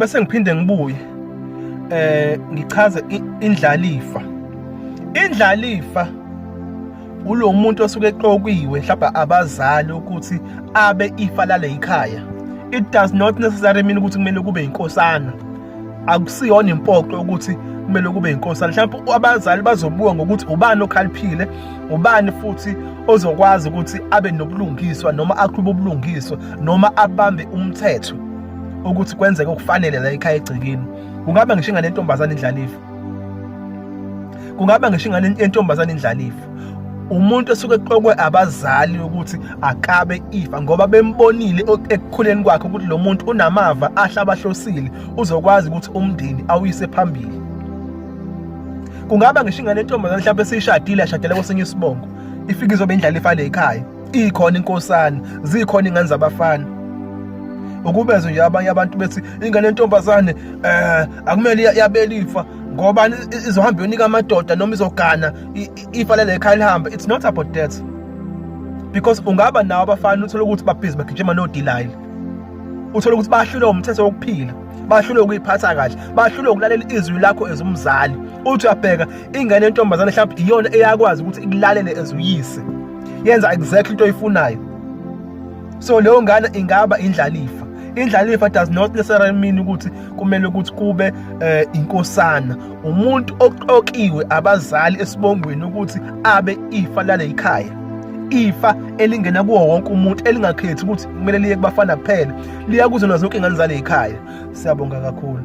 bese ngiphinde ngibuye ngichaze indlalifa. Indlalifa ulo muntu osuke eqokiwe mhlawumbe abazali ukuthi abe ifa lale ekhaya. It does not necessarily mean ukuthi kumele kube inkosana. Akusiyona impoqo ukuthi kumele kube inkosana. Mhlawumbe abazali bazobuka ngokuthi ubani okhaliphile, ubani futhi ozokwazi ukuthi abe nobulungiswa noma aqhube ubulungiswa noma abambe umthetho ukuthi kwenzeke okufanele la ekhaya egcikeni. Kungaba ngisho ingane yentombazane indlalifa. Kungaba ngisho ingane yentombazane indlalifa. Umuntu osuke eqokwe abazali ukuthi akabe ifa ngoba bembonile ekukhuleni kwakhe ukuthi lo muntu unamava ahlabahlosile uzokwazi ukuthi umndeni awuyise phambili. Kungaba ngisho ingane yentombazane mhlawumbe seyishadile yashadela kwesinye isibongo, ifike izobe indlalifa le ekhaya. Ikhona inkosana, zikhona ingane zabafana. Ukubezwe nje abanye abantu bethi ingane yentombazane akumele yabelifa ngoba izohamba yonika amadoda noma izogana ifa lale ekhaya lihamba. It's not about that. Because ungaba nawo abafana uthola ukuthi babhizi bagijima noDelilah. Uthola ukuthi bahlulwe umthetho wokuphila, bahlulwe ukuyiphatha kahle, bahlulwe ukulalela izwi lakho ezumzali. Uthi uyabheka ingane yentombazane mhlawumbe iyona eyakwazi ukuthi ikulalele ezuyise, yenza exactly into oyifunayo. So leyo ngane ingaba indlalifa. Indlalifa does not necessarily mean ukuthi kumele ukuthi kube inkosana. Umuntu oqokiwe abazali esibongweni ukuthi abe ifa lale ekhaya. Ifa elingena kuwo wonke umuntu elingakhethi ukuthi kumele liye kubafana kuphela, liya kuzo zonke ingane zale ekhaya. Siyabonga kakhulu.